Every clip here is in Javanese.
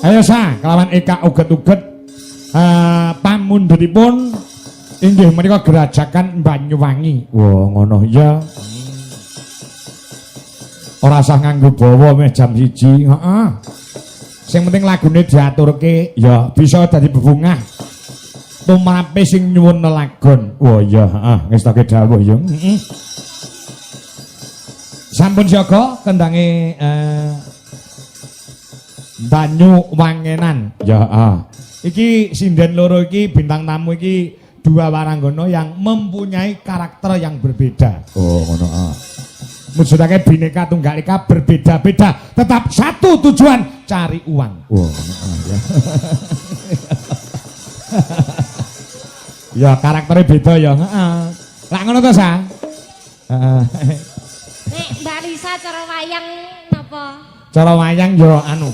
Ayo sa kelawan Eka uget-uget pamundhutipun inggih menika Gerajakan Banyuwangi. Wah, ngono ya. Ora usah nganggo bawa meh jam 1. Heeh. Sing penting lagune diaturke ya bisa dadi bebungah. Tumrape sing nyuwun lelagon. Wah ya, heeh, wis tak dawuh ya. Heeh. Sampun siaga kendange Banyuwangenan. Ya, iki sinden loro iki bintang tamu iki dua waranggana yang mempunyai karakter yang berbeda. Oh, ngono. Mujudake Bhinneka Tunggal Ika berbeda-beda, tetap satu tujuan cari uang. Oh, ya. Ya karakternya beda ya. Heeh. Lah ngono to, Sa? Heeh. Nek Mbak Lisa cara wayang napa? Cara wayang ya anu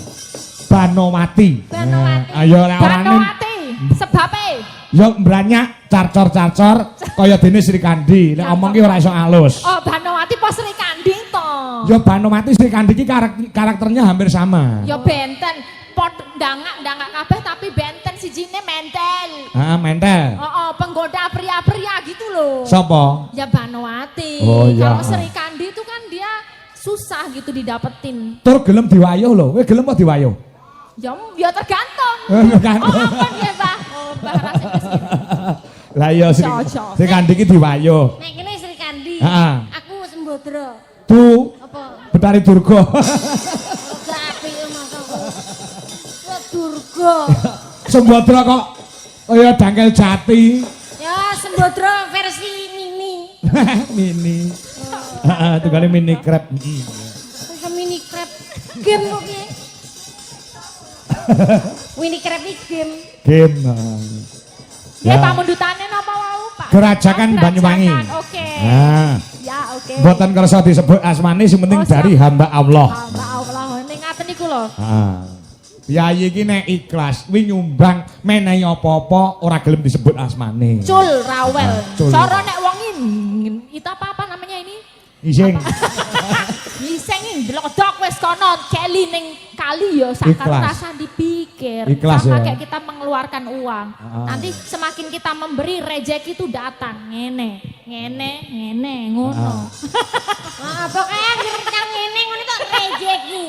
Banowati. Banowati. Ayo lek orane Banowati. Sebabe ya mbranyak carcor-carcor kaya dene Sri Kandi. Lek omong ki ora iso alus. oh Banowati pas Sri Kandi to. Ya Banowati Sri Kandi ki karakternya hampir sama. Ya benten pot ndangak kabeh tapi benten sijine mentel. Heeh, mentel. Oh, penggoda pria-pria gitu loh. Sapa? Ya Banowati. Oh, ya. Kalau Sri Kandi itu kan dia susah gitu didapetin. Tur gelem diwayuh lho. Kowe gelem apa diwayuh? Ya tergantung. Tergantung. Oh, ampun ya, Pak. Oh, bahasa Inggris. Lah iya Sri Kandi ki diwayuh. Nek kene Sri Kandi. Heeh. Aku Sembodra. Tu Apa? Betari Durga. Gak apik masa kok. Durga. Sembodra kok kaya Dangkel Jati. Ya Sembodra versi mini. Mini. Heeh, tunggale mini crab. Wis mini crab. Game kok piye? Mini crab iki game. Game. Ya pamundutane napa wau, Pak? Gerajakan Oh, Banyuwangi. Oke. Nah, Ya, oke. mboten kersa disebut asmane sing penting dari hamba Allah. Hamba Allah. Ning ngaten niku lho. Heeh. Piyayi iki nek ikhlas kuwi nyumbang menehi apa-apa ora gelem disebut asmane. Cul rawel. Cul. Cara nek wong itu apa namanya ini? Ising. Iseng ndelok wis kono keli ning kali ya sakar Ikhlas. rasa dipikir. Ikhlas sama ya. kayak kita mengeluarkan uang. Nanti semakin kita memberi rezeki itu datang ngene ngono. Ah, pokoknya direncang ngene ngono tok rejeki.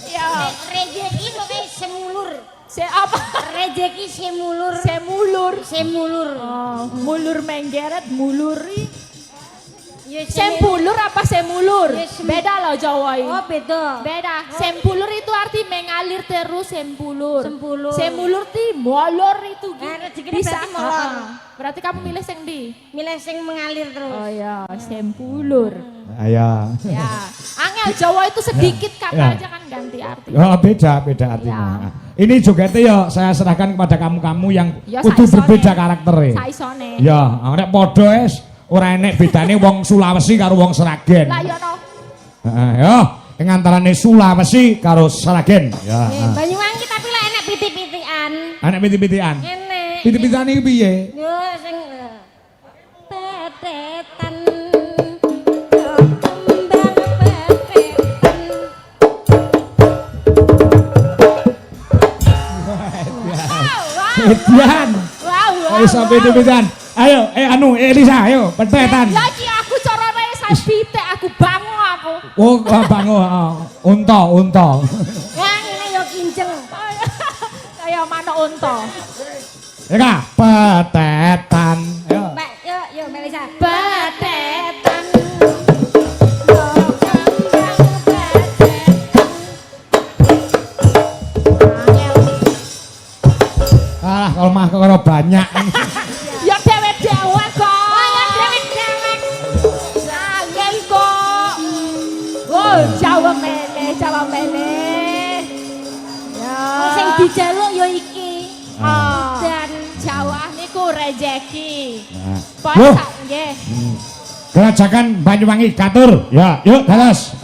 Ya, Rejeki pokoknya semulur. apa? Rejeki semulur. Semulur. Oh, mulur menggeret, muluri. Ya Sempulur apa semulur? Ya, Beda loh Jawa ini. Oh, beda. Beda. Sempulur itu arti mengalir terus sempulur. Sempulur. Semulur ti molor itu. Rezekine Bisa berarti molor. Berarti kamu milih sing di? Milih sing mengalir terus. Oh ya, sempulur. Ayo. Ya. Angel Jawa itu sedikit kata Ya. aja kan ganti arti. Oh, beda artinya. Ini jogetnya ya saya serahkan kepada kamu-kamu yang Ya, kudu saisone. berbeda karakternya. Saisone. Ya, nek padha wis ora enek bedane wong Sulawesi karo wong Sragen. Lah ya no. Heeh, ya, ing antarane Sulawesi karo Sragen. Ya. Banyuwangi tapi lah enak pitik-pitikan. Anak piti-pitian. Enak. Piti-pitian iki piye? Yo sing petetan. Pitian. Wow. Ayo sampai piti-pitian. Ayo, anu Elisa, ayo petetan. Ya iki aku cara wae saya pitik aku bango aku. Oh, bango, unta. Yang ini yo kinceng. Kayak mana unta. Ya kah? Petetan. Ayo. Mbak, yo Melisa. Petetan. Alah, kalau mah kalau banyak. Ya dewe-dewe kok. Oh, ya dewek-dewek. Angel kok. Oh, Jawa mele. Ya. Sing dijaluk yo iki. Dan Jawa niku rezeki. Nah. Pon sak nggih. Gerajakan Banyuwangi katur. Ya, yuk dados.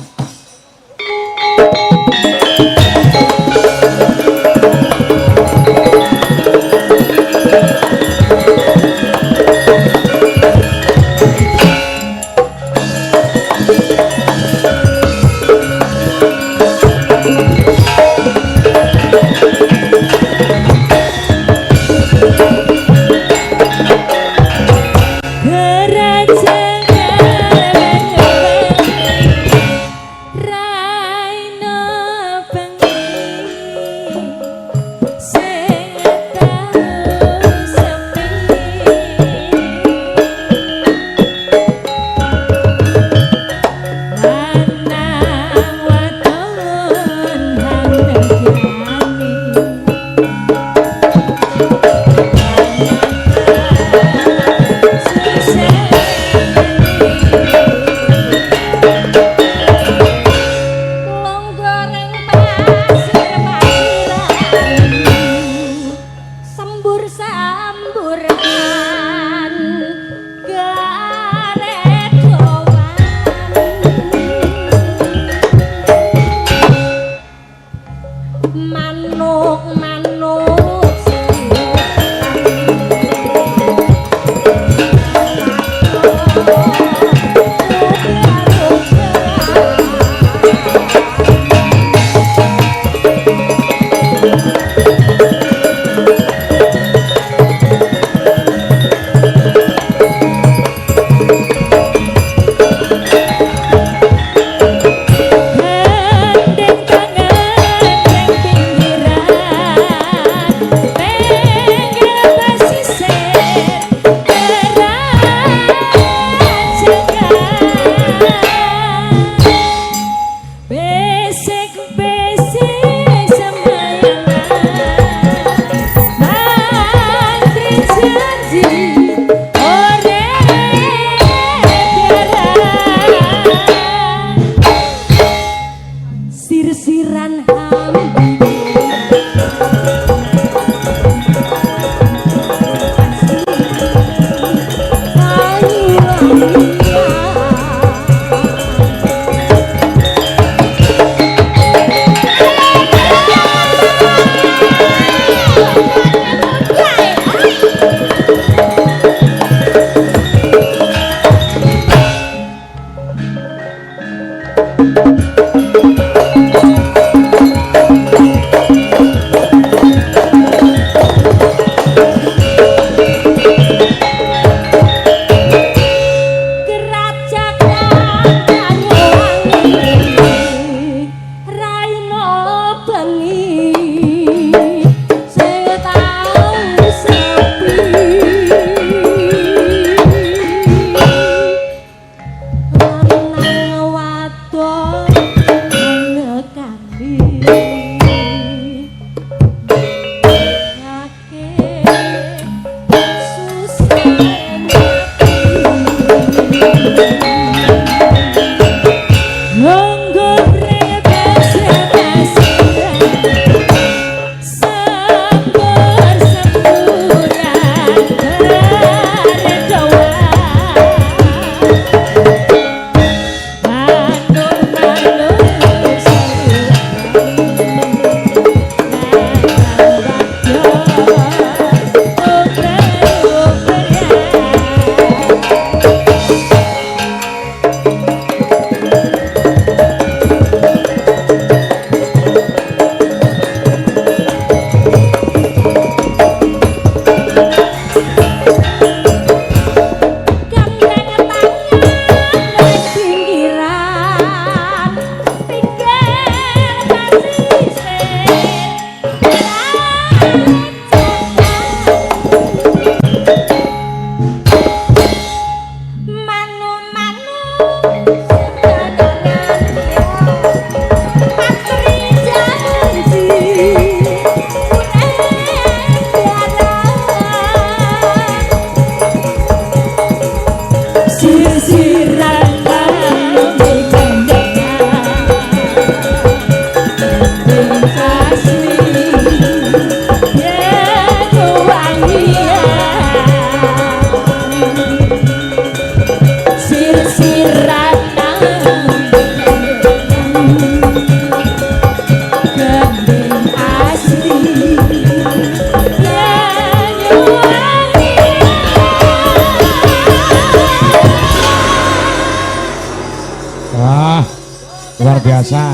biasa.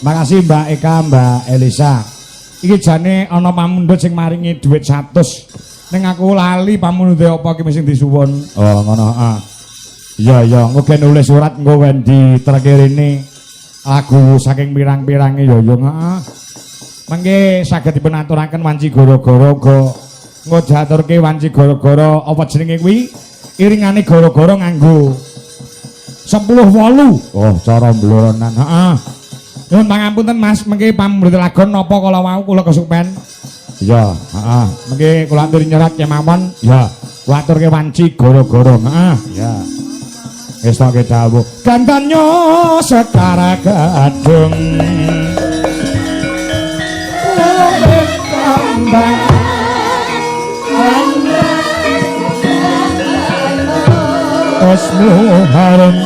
Makasih Mbak Eka, Mbak Elisa. Iki jane ana pamundhut sing maringi dhuwit 100. Ning aku lali pamundhute apa ki sing disuwun. Oh, ngono. Iya, iya, engko nulis surat engko Wendi trekirine lagu saking pirang-pirange ya yo heeh. Mangke saged dipunaturaken wanci gara-gara engko diaturke wanci gara-gara apa jenenge kuwi? Iringane gara-gara nganggo 10-8. Oh, cara bloronan. Heeh. Nuwun pangapunten Mas, mengke pamrih lagon napa kala wau kula kesupen. Iya, heeh. Mengke kula aturi nyerat kemawon. Ya, kula aturke wanci gara-gara. Heeh, ya. Wis tak dawuh. Gantannya Sekar Gadung. Kambang. Osmu harum.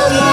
Mama